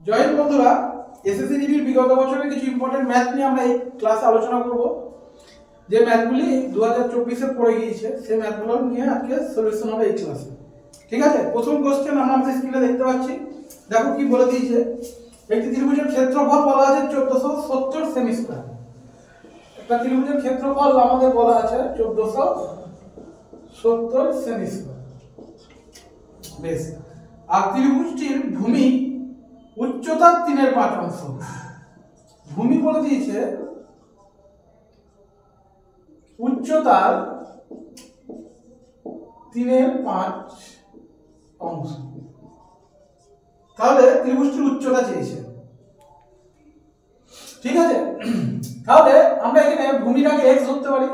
জয় হিন্দ বন্ধুরা, এসএসসি জিডির বিগত বছরের কিছু ইম্পর্টেন্ট ম্যাথ নিয়ে আমরা এই ক্লাসে আলোচনা করব। যে ম্যাথগুলি 2024-এ পড়ে গিয়েছে সেই ম্যাথগুলো নিয়ে আজকে সলিউশন হবে এই ক্লাসে। ঠিক আছে, প্রথম কোশ্চেন আমরা আমাদের স্ক্রিনে দেখতে পাচ্ছি। দেখো কি বলে দিয়েছে, একটি ত্রিভুজের ক্ষেত্রফল বলা আছে 1470 সেমি স্কয়ার। একটা ত্রিভুজের ক্ষেত্রফল আমাদের বলা আছে 1470 সেমি স্কয়ার। বেশ, আর ত্রিভুজটির ভূমি উচ্চতা 3/5। ভূমি বলে দিয়েছে উচ্চতার 3/5। তাহলে ত্রিভুজটির উচ্চতা চেয়েছে। ঠিক আছে, তাহলে আমরা এখানে ভূমিটাকে x ধরতে পারি।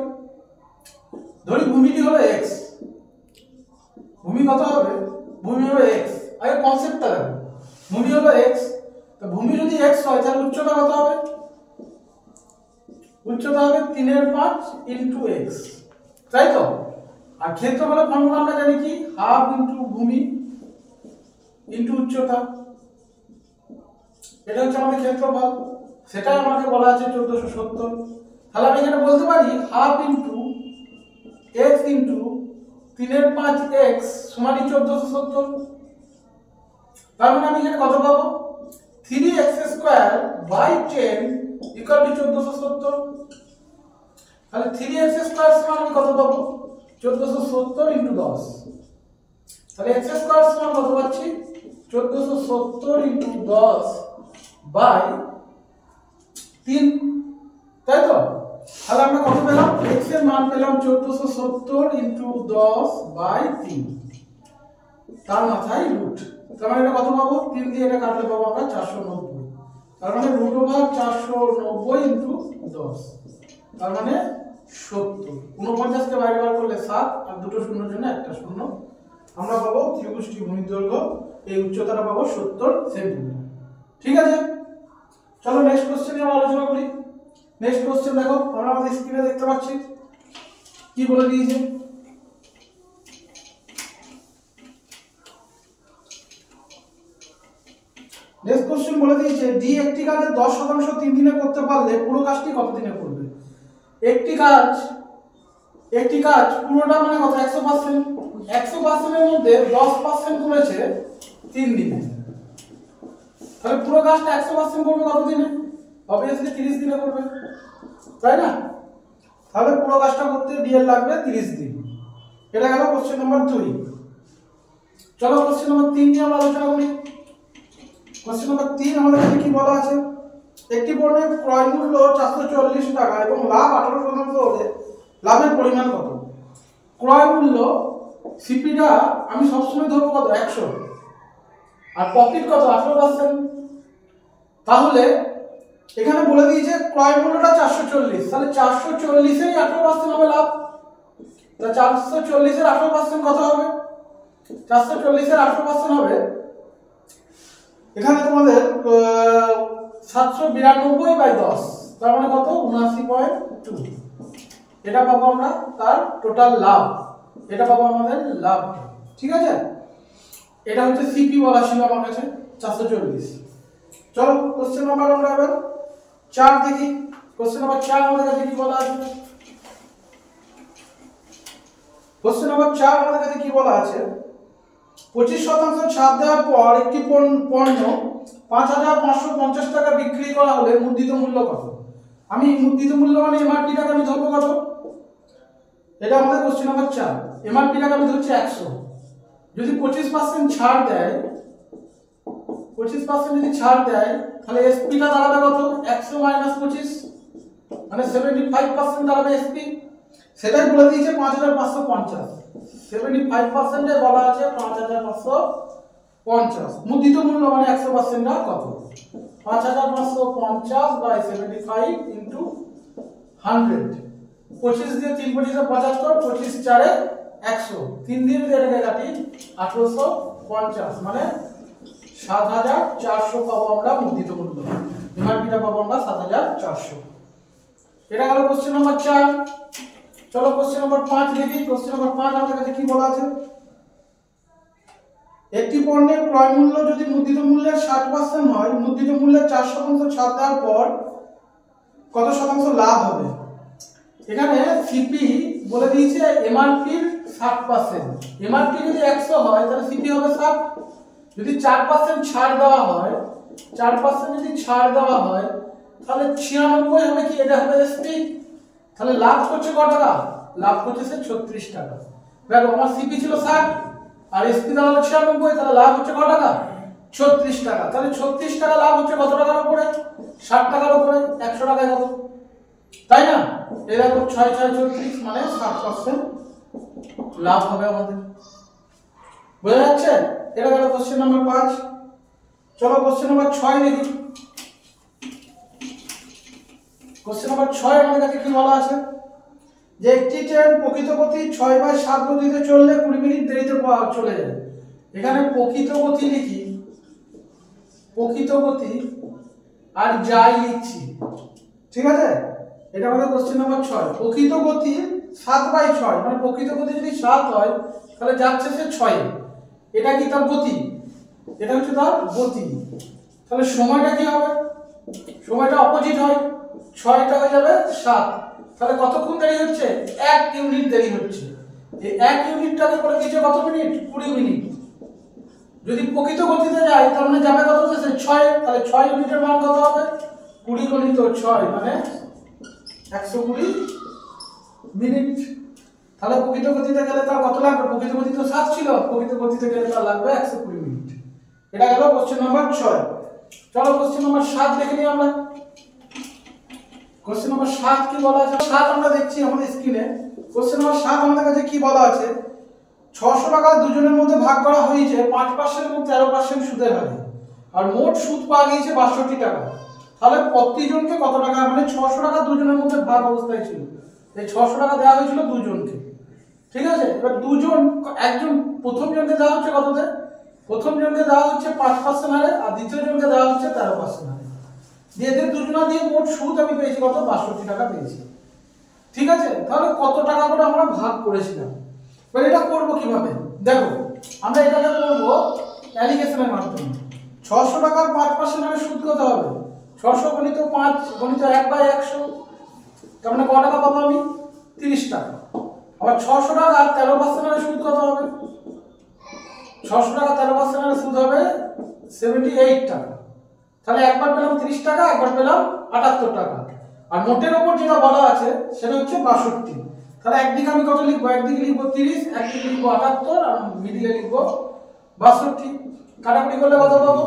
ধরি ভূমিটি হলো x। ভূমি কত হবে? ভূমি হলো x। আগে কনসেপ্টটা দেখো, ভূমি হলো x। তো ভূমি যদি x হয় তাহলে উচ্চতা কত হবে? উচ্চতা হবে 3/5 ইনটু x, তাই তো? আর ক্ষেত্রফলের ফর্মুলা আমরা জানি কি, হাফ ইনটু ভূমি ইনটু উচ্চতা। এটা হচ্ছে আমাদের ক্ষেত্রফল, সেটাই আমাকে বলা আছে 1470। তাহলে আমি এখানে বলতে পারি half into x into 3/5x সমান 1470। তার মানে আমি এখানে কত পাবো? 3x² / 10 = 1470। তাহলে 3x² সমান আমি কত পাবো? 1470 × 10। তাহলে x² সমান কত পাচ্ছি? 1470 × 10/3, তাই তো? তাহলে আমরা কত পেলাম? x এর মান পেলাম 1470 × 10/3, তার মাথায় রুট। তার মানে এটা কত পাবো? 3 দিয়ে এটা কাটলে পাবো আমরা 490। তার মানে √490 × 10, তার মানে 70। 49 কে বাইরে বার করলে 7, আর দুটো শূন্যের জন্য একটা শূন্য। আমরা পাবো ত্রিভুজটি ভূমির দৈর্ঘ্য, এই উচ্চতাটা পাবো 70 সেন্টিমিটার। ঠিক আছে, চলো নেক্সট কোশ্চেন নিয়ে আলোচনা করি। নেক্সট কোশ্চেন দেখো, আমরা আমাদের স্ক্রিনে দেখতে পাচ্ছি কি বলে দিয়েছে। নেক্সট কোশ্চেন বলে দিয়েছে ডি একটি কাজের 10% 3 দিনে করতে পারলে পুরো কাজটি কত দিনে করবে? একটি কাজ পুরোটা মানে কত? 100%। 100% এর মধ্যে 10% করেছে 3 দিনে। তাহলে পুরো কাজটা 100% করবে কত দিনে? অবভিয়াসলি 30 দিনে করবে, তাই না? তাহলে পুরো কাজটা করতে ডি এর লাগবে 30 দিন। এটা গেল কোশ্চেন নাম্বার 2। চলো কোশ্চেন নাম্বার 3 নিয়ে আমরা আলোচনা করি। কোশ্চেন নাম্বার 3 আমাদের কাছে কি বলা আছে, একটি পণ্যের ক্রয় মূল্য 440 টাকা এবং লাভ 18% হলে লাভের পরিমাণ কত? ক্রয় মূল্য সিপিটা আমি সবসময় ধরবো কত? 100, আর প্রফিট কত? 18%। তাহলে এখানে বলে দিয়েছে ক্রয় মূল্যটা 440, তাহলে 440 এর 18% হবে লাভ। তাহলে 440 এর 18% কত হবে? 440 এর 18% হবে এখানে তোমাদের 792/10, তার মানে কত? 79.2। এটা পাবো আমরা তার টোটাল লাভ, এটা পাবো আমাদের লাভ। ঠিক আছে, এটা হচ্ছে সিপি বলা ছিল আমার কাছে 440। চলো কোশ্চেন নাম্বার আমরা এবার 4 দেখি। কোশ্চেন নাম্বার 4 আমাদের কাছে কি বলা আছে? কোশ্চেন নাম্বার 4 আমাদের কাছে কি বলা আছে, 25% ছাড় দেওয়ার পর একটি পণ্য 5550 টাকা বিক্রি করা হলে মুদ্রিত মূল্য কত? আমি মুদ্রিত মূল্য মানে এমআরপি টাকা আমি ধরবো কত? এটা আমাদের কোশ্চেন নাম্বার 4। এমআরপি টাকা আমি ধরছি 100। যদি 25% ছাড় দেয়, 25% যদি ছাড় দেয় তাহলে এসপি টা দাঁড়াবে কত? 100 - 25, মানে 75% দাঁড়াবে এসপি। সেটাই বলে দিয়েছে 5550। 75% এ বলা আছে 5550। মুদ্রিত মূল্য মানে 100% টা কত? 5550/75 × 100। 25 দিয়ে 3 × 25 = 75, 25 × 4 = 100। 3 দিয়ে যদি এটাকে কাটি 1850, মানে 7400 পাবো আমরা মুদ্রিত মূল্য। এমআরপিটা পাবো আমরা 7400। এটা গেল কোশ্চেন নাম্বার 4। চলো কোশ্চেন নাম্বার 5 দেখি। কোশ্চেন নাম্বার 5 আমাদের কাছে কি বলা আছে, একটি পণ্যের ক্রয় মূল্য যদি মুদ্রিত মূল্যের 60% হয়, 4% ছাড় দেওয়ার পর কত শতাংশ লাভ হবে। এখানে সিপি বলে দিয়েছে এমআরপির 60%। এমআরপি যদি 100 হয় তাহলে সিপি হবে 60। যদি 4% ছাড় দেওয়া হয়, 4% যদি ছাড় দেওয়া হয় তাহলে 96 হবে কি, এটা হবে এসপি। তাহলে লাভ করছে কত টাকা? লাভ করছে সে 36 টাকা। দেখো আমার সিপি ছিল 60 আর এসপি দাঁড়ালো 96, তাহলে লাভ হচ্ছে কত টাকা? 36 টাকা। তাহলে 36 টাকা লাভ হচ্ছে কত টাকার উপরে? 60 টাকার উপরে, 100 টাকায় কত, তাই না? এই দেখো 6 6 36 মানে 60% লাভ হবে আমাদের। বুঝা যাচ্ছে? এটা গেল কোশ্চেন নাম্বার 5। চলো কোশ্চেন নাম্বার 6 দেখি। কোশ্চেন নাম্বার 6 আমাদের কাছে কি বলা আছে যে একটি ট্রেন প্রকৃত গতি 6/7 গতিতে চললে 20 মিনিট দেরিতে চলে যায়। এখানে প্রকৃত গতি লিখি, প্রকৃত গতি আর যাই লিখছি, ঠিক আছে? এটা আমাদের কোশ্চেন নাম্বার 6। প্রকৃত গতি 7/6, মানে প্রকৃত গতি যদি 7 হয় তাহলে যাচ্ছে সে 6। এটা কি তার গতি? এটা হচ্ছে তার গতি। তাহলে সময়টা কি হবে? সময়টা অপোজিট হয়, 6টা হয়ে যাবে 7। তাহলে কতক্ষণ দেরি হচ্ছে? 1 ইউনিট দেরি হচ্ছে। এই 1 ইউনিটটাকে করে দিয়েছে কত মিনিট? 20 মিনিট। যদি প্রকৃত গতিতে যায় তার মানে যাবে কত? 6। তাহলে 6 ইউনিটের মান কত হবে? 20 গুণিত 6 মানে 120 মিনিট। তাহলে প্রকৃত গতিতে গেলে তার কত লাগবে? প্রকৃত গতি তো 7 ছিল, প্রকৃত গতিতে গেলে তার লাগবে 120 মিনিট। এটা গেল কোশ্চেন নাম্বার 6। চলো কোশ্চেন নাম্বার 7 দেখে নিই আমরা। কোশ্চেন নাম্বার 7 কি বলা আছে? 7 আমরা দেখছি আমাদের স্ক্রিনে। কোশ্চেন নাম্বার 7 আমাদের কাছে কি বলা আছে? 600 টাকা দুজনের মধ্যে ভাগ করা হয়েছে 5% এবং 13% সুদের হারে, আর মোট সুদ পাওয়া গিয়েছে 62 টাকা। তাহলে প্রতিজনকে কত টাকা, মানে 600 টাকা দুজনের মধ্যে ভাগ অবস্থায় ছিল, এই 600 টাকা দেওয়া হয়েছিল দুজনকে, ঠিক আছে? এবার দুজন, একজন প্রথম জনকে দেওয়া হচ্ছে কততে? প্রথম জনকে দেওয়া হচ্ছে 5% হারে, আর দ্বিতীয় জনকে দেওয়া হচ্ছে 13% হারে। দিয়ে এদের দুজনা দিয়ে মোট সুদ আমি পেয়েছি কত? 62 টাকা পেয়েছি, ঠিক আছে? তাহলে কত টাকা করে আমরা ভাগ করেছিলাম। এবার এটা করব কিভাবে? দেখো আমরা এটাকে করব অ্যালিগেশনের মাধ্যমে। 600 টাকার 5% হারে সুদ কত হবে? 600 গুণিত 5 গুণিত 1/100, তার মানে কত টাকা পাবো আমি? 30 টাকা। আবার 600 টাকা আর 13% হারে সুদ কত হবে? 600 টাকা 13% হারে সুদ হবে 78 টাকা। তাহলে একবার পেলাম 30 টাকা, একবার পেলাম 78 টাকা। আর মোটের উপর যেটা বলা আছে সেটা হচ্ছে 62। তাহলে একদিকে আমি কত লিখবো? একদিকে লিখবো 30, একদিকে লিখবো 78 আর মিডিলে লিখবো 62। কাটাকুটি করলে কত পাবো?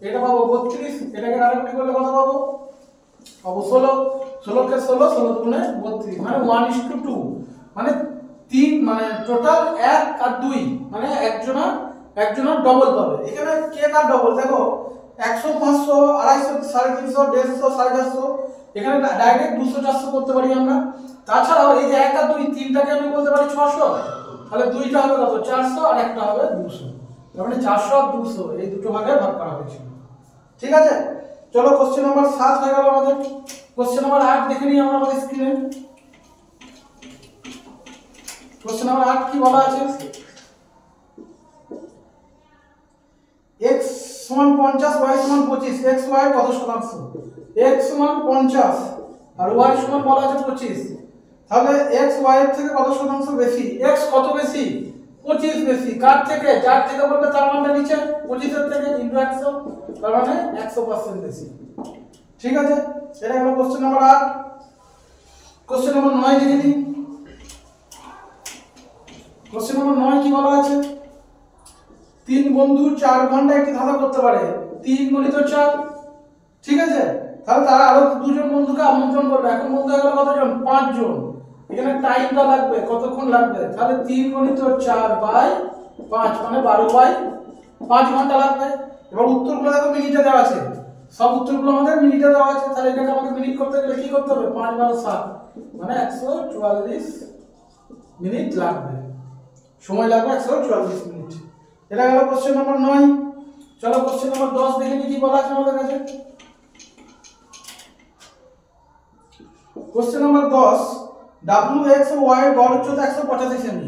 এটা পাবো 32, এটাকে কাটাকুটি করলে কত পাবো? পাবো 16। 16 কে 16, 16 দুগুণে 32, মানে 1:2, মানে 3, মানে টোটাল 1 আর 2, মানে একজনা ডবল পাবে। এখানে কে কার ডবল? দেখো 100, 500, 250, 350, 150, 450, এখানে ডাইরেক্ট 200 400 করতে পারি আমরা। তাছাড়াও এই যে 1 আর 2, তিনটাকে আমি বলতে পারি 600, তাহলে দুইটা হবে কত? 400 আর একটা হবে 200, তার মানে 400 আর 200 এই দুটো ভাগে ভাগ করা হয়েছিল, ঠিক আছে? চলো কোশ্চেন নাম্বার 7 হয়ে গেল আমাদের। কোশ্চেন নাম্বার 8 দেখে নিই আমরা আমাদের স্ক্রিনে। কোশ্চেন নাম্বার 8 কি বলা আছে? x সমান 50, y সমান 25, x y কত শতাংশ? x সমান 50 আর y সমান বলা আছে 25, তাহলে x y এর থেকে কত শতাংশ বেশি? x কত বেশি? 25 বেশি। কার থেকে? যার থেকে বলবে তার মানটা নিচে, 25 এর থেকে ইনটু 100, তার মানে 100% বেশি, ঠিক আছে? এটা হলো কোশ্চেন নাম্বার 8। কোশ্চেন নাম্বার 9 দেখে নিই। কোশ্চেন নাম্বার 9 কি বলা আছে? 3 বন্ধু 4 ঘন্টা একটি ধাঁধা করতে পারে, 3 গুণিত 4, ঠিক আছে? তাহলে তারা আরো দুজন বন্ধুকে আমন্ত্রণ করবে। এখন বন্ধু হয়ে গেল কতজন? 5 জন। এখানে টাইমটা লাগবে, কতক্ষণ লাগবে? তাহলে 3 গুণিত 4/5 মানে 12/5 ঘন্টা লাগবে। এবার উত্তরগুলো দেখো মিনিটে দেওয়া আছে, সব উত্তরগুলো আমাদের মিনিটে দেওয়া আছে। তাহলে এটাকে আমাদের মিনিট করতে গেলে কি করতে হবে? 5 × 7 মানে 144 মিনিট লাগবে, সময় লাগবে 144 মিনিট। এটা গেল কোশ্চেন নাম্বার 9। চলো কোশ্চেন নাম্বার 10 দেখে নিই কি বলা আছে আমাদের কাছে। কোশ্চেন নাম্বার 10, w x ও y এর গড় উচ্চতা 185 সেমি।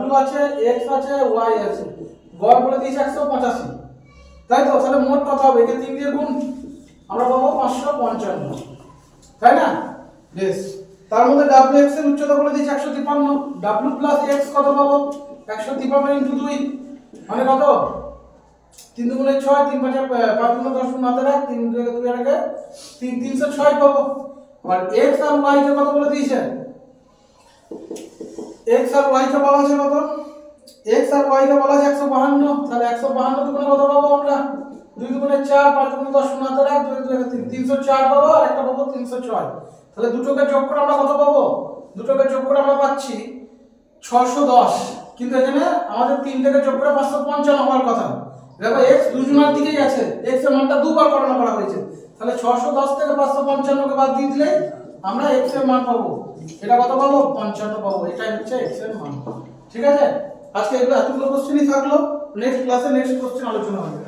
w আছে, x আছে, y আছে, গড় বলে দিয়েছে 185, তাই তো? তাহলে মোট কত হবে? একে 3 দিয়ে গুণ আমরা পাবো 555, তাই না? বেশ, তার মধ্যে wx এর উচ্চতা বলে দিয়েছি 153, w প্লাস x কত পাবো? 153 ইনটু 2 মানে কত? 3 দুগুণে 6, 3 5 5 গুণ 10 গুণ হাতে রাখ, 3 2 2 এর আগে 306 পাবো। আর x আর y কে কত বলে দিয়েছে? x আর y কে বলা আছে কত? x আর y কে বলা আছে 152, তাহলে 152 দুগুণে কত পাবো আমরা? 2 দুগুণে 4, 5 গুণ 10 গুণ হাতে রাখ, 2 2 3 304 পাবো, আর একটা পাবো 306। তাহলে দুটোকে যোগ করে আমরা কত পাবো? দুটোকে যোগ করে আমরা পাচ্ছি 610, কিন্তু এখানে আমাদের তিনটাকে যোগ করে 555 হওয়ার কথা। দেখো x দুজনের দিকেই আছে, x এর মানটা দুবার গণনা করা হয়েছে, তাহলে 610 থেকে 555 কে বাদ দিয়ে দিলে আমরা x এর মান পাবো। এটা কত পাবো? 55 পাবো। এটাই হচ্ছে x এর মান। ঠিক আছে, আজকে এগুলো এতগুলো কোশ্চেনই থাকলো, নেক্সট ক্লাসে নেক্সট কোশ্চেন আলোচনা হবে।